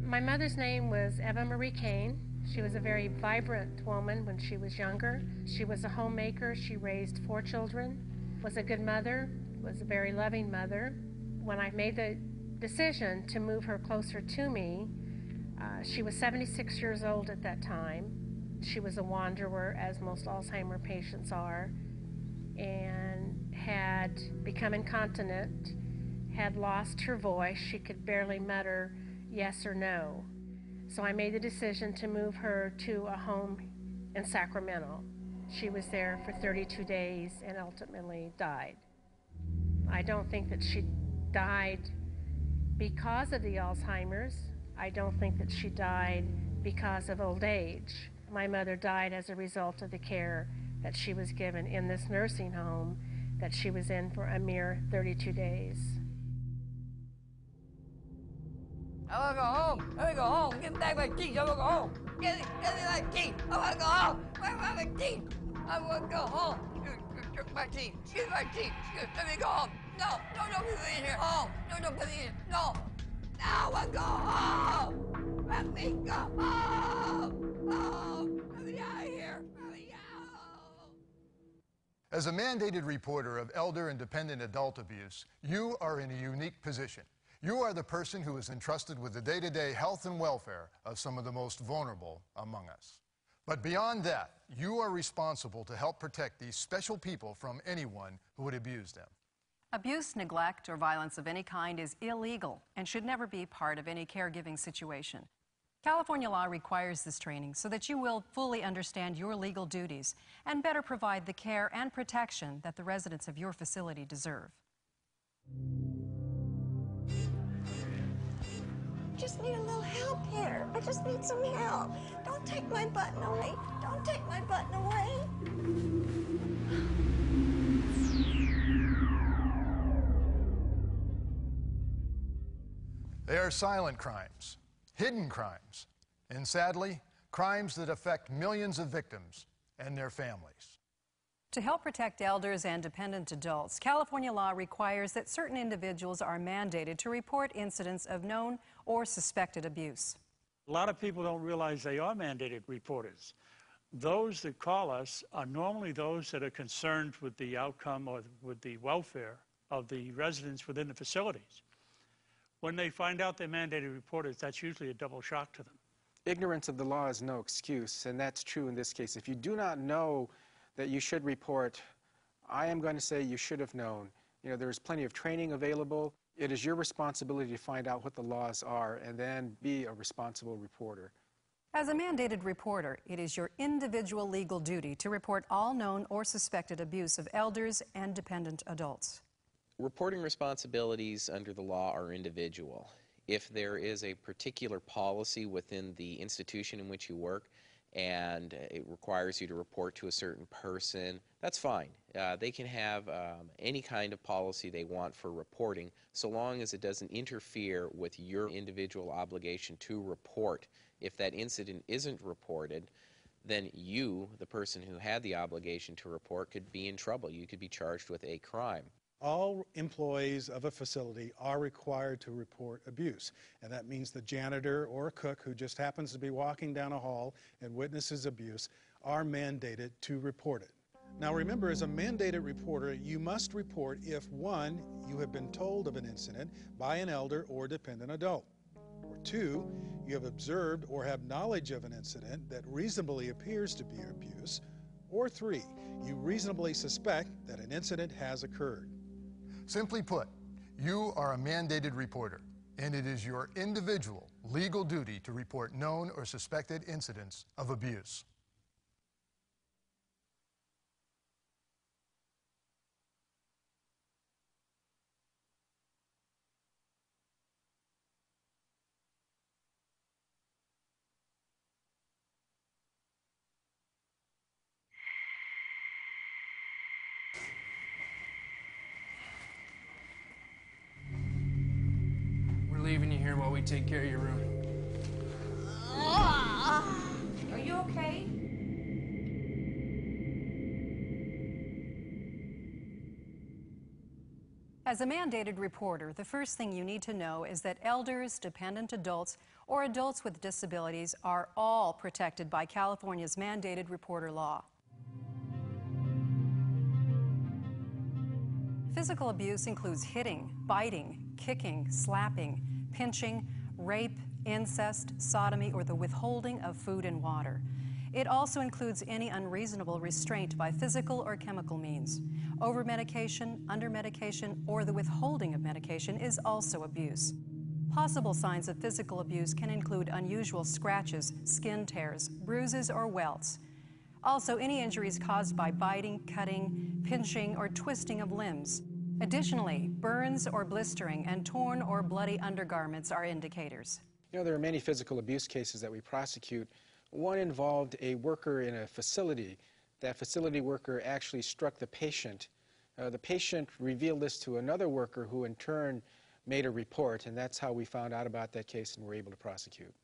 My mother's name was Eva Marie Kane. She was a very vibrant woman when she was younger. She was a homemaker. She raised 4 children, was a good mother, was a very loving mother. When I made the decision to move her closer to me, she was 76 years old at that time. She was a wanderer, as most Alzheimer patients are, and had become incontinent, had lost her voice. She could barely mutter yes or no. So I made the decision to move her to a home in Sacramento. She was there for 32 days and ultimately died. I don't think that she died because of the Alzheimer's. I don't think that she died because of old age. My mother died as a result of the care that she was given in this nursing home that she was in for a mere 32 days. I want to go home. I want to go home. Get back my teeth. I want to go home. Get me my teeth. I want to go home. Where are my teeth? I want to go home. You took my teeth. Get my teeth. Let me go home. No, don't put me in here. Home. No, don't put me in. No. No, I want to go home. Let me go home. Home. Let me out of here. Let me out. As a mandated reporter of elder and dependent adult abuse, you are in a unique position. You are the person who is entrusted with the day-to-day health and welfare of some of the most vulnerable among us. But beyond that, you are responsible to help protect these special people from anyone who would abuse them. Abuse, neglect, or violence of any kind is illegal and should never be part of any caregiving situation. California law requires this training so that you will fully understand your legal duties and better provide the care and protection that the residents of your facility deserve. I just need a little help here. I just need some help. Don't take my button away. Don't take my button away. They are silent crimes, hidden crimes, and sadly, crimes that affect millions of victims and their families. To help protect elders and dependent adults, California law requires that certain individuals are mandated to report incidents of known or suspected abuse. A lot of people don't realize they are mandated reporters. Those that call us are normally those that are concerned with the outcome or with the welfare of the residents within the facilities. When they find out they're mandated reporters, that's usually a double shock to them. Ignorance of the law is no excuse, and that's true in this case. If you do not know that you should report, I am going to say you should have known. You know, there's plenty of training available. It is your responsibility to find out what the laws are and then be a responsible reporter. As a mandated reporter, it is your individual legal duty to report all known or suspected abuse of elders and dependent adults. Reporting responsibilities under the law are individual. If there is a particular policy within the institution in which you work and it requires you to report to a certain person, that's fine. They can have any kind of policy they want for reporting, so long as it doesn't interfere with your individual obligation to report. If that incident isn't reported, then you, the person who had the obligation to report, could be in trouble. You could be charged with a crime. All employees of a facility are required to report abuse, and that means the janitor or a cook who just happens to be walking down a hall and witnesses abuse are mandated to report it. Now remember, as a mandated reporter, you must report if, 1, you have been told of an incident by an elder or dependent adult, or 2, you have observed or have knowledge of an incident that reasonably appears to be abuse, or 3, you reasonably suspect that an incident has occurred. Simply put, you are a mandated reporter, and it is your individual legal duty to report known or suspected incidents of abuse. We're leaving you here while we take care of your room. Are you okay? As a mandated reporter, the first thing you need to know is that elders, dependent adults, or adults with disabilities are all protected by California's mandated reporter law. Physical abuse includes hitting, biting, kicking, slapping, pinching, rape, incest, sodomy, or the withholding of food and water. It also includes any unreasonable restraint by physical or chemical means. Over-medication, under-medication, or the withholding of medication is also abuse. Possible signs of physical abuse can include unusual scratches, skin tears, bruises, or welts. Also, any injuries caused by biting, cutting, pinching, or twisting of limbs. Additionally, burns or blistering and torn or bloody undergarments are indicators. You know, there are many physical abuse cases that we prosecute. One involved a worker in a facility. That facility worker actually struck the patient. The patient revealed this to another worker who in turn made a report, and that's how we found out about that case and were able to prosecute.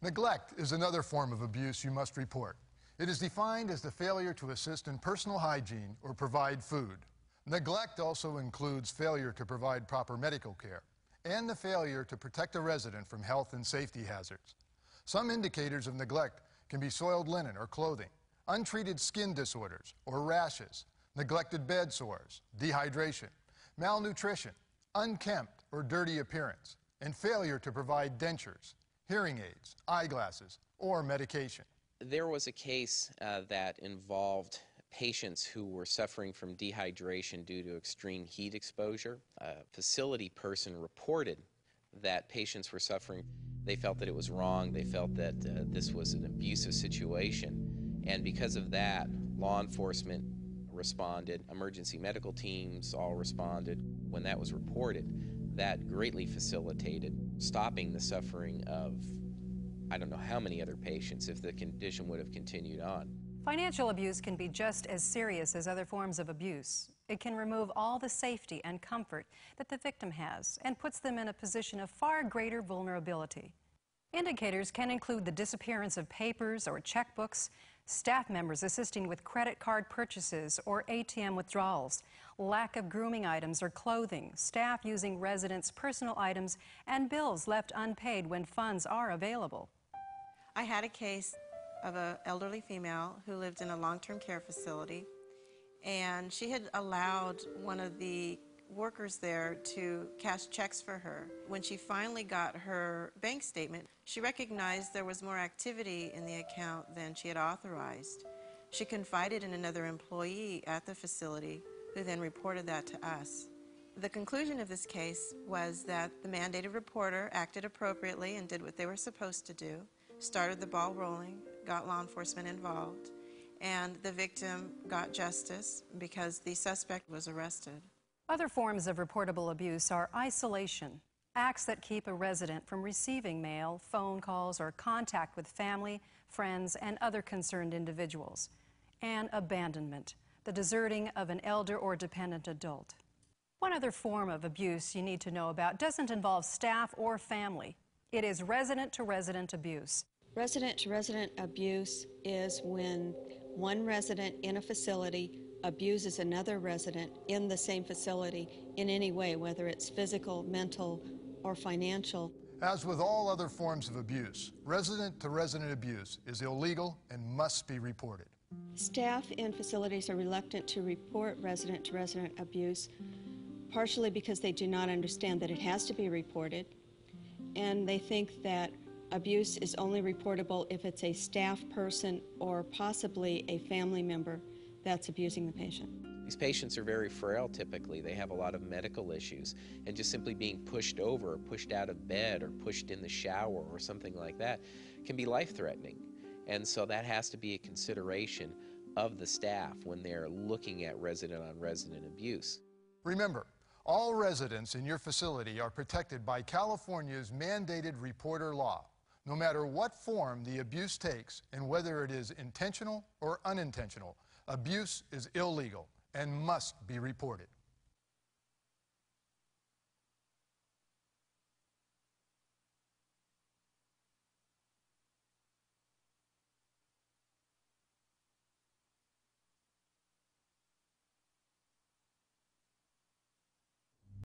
Neglect is another form of abuse you must report. It is defined as the failure to assist in personal hygiene or provide food. Neglect also includes failure to provide proper medical care and the failure to protect a resident from health and safety hazards. Some indicators of neglect can be soiled linen or clothing, untreated skin disorders or rashes, neglected bed sores, dehydration, malnutrition, unkempt or dirty appearance, and failure to provide dentures, hearing aids, eyeglasses, or medication. There was a case that involved patients who were suffering from dehydration due to extreme heat exposure. A facility person reported that patients were suffering. They felt that it was wrong. They felt that this was an abusive situation. And because of that, law enforcement responded, emergency medical teams all responded. When that was reported, that greatly facilitated stopping the suffering of I don't know how many other patients if the condition would have continued on. Financial abuse can be just as serious as other forms of abuse. It can remove all the safety and comfort that the victim has and puts them in a position of far greater vulnerability. Indicators can include the disappearance of papers or checkbooks, staff members assisting with credit card purchases or ATM withdrawals, lack of grooming items or clothing, staff using residents' personal items, and bills left unpaid when funds are available. I had a case of an elderly female who lived in a long-term care facility, and she had allowed one of the workers there to cash checks for her. When she finally got her bank statement, she recognized there was more activity in the account than she had authorized. She confided in another employee at the facility, who then reported that to us. The conclusion of this case was that the mandated reporter acted appropriately and did what they were supposed to do, started the ball rolling, got law enforcement involved, and the victim got justice because the suspect was arrested. Other forms of reportable abuse are isolation, acts that keep a resident from receiving mail, phone calls, or contact with family, friends, and other concerned individuals, and abandonment, the deserting of an elder or dependent adult. One other form of abuse you need to know about doesn't involve staff or family. It is resident-to-resident abuse. Resident-to-resident abuse is when one resident in a facility abuses another resident in the same facility in any way, whether it's physical, mental, or financial. As with all other forms of abuse, resident-to-resident abuse is illegal and must be reported. Staff in facilities are reluctant to report resident-to-resident abuse, partially because they do not understand that it has to be reported, and they think that abuse is only reportable if it's a staff person or possibly a family member that's abusing the patient. These patients are very frail typically. They have a lot of medical issues, and just simply being pushed over, or pushed out of bed, or pushed in the shower or something like that can be life-threatening. And so that has to be a consideration of the staff when they're looking at resident-on-resident abuse. Remember, all residents in your facility are protected by California's mandated reporter law, no matter what form the abuse takes and whether it is intentional or unintentional. Abuse is illegal and must be reported.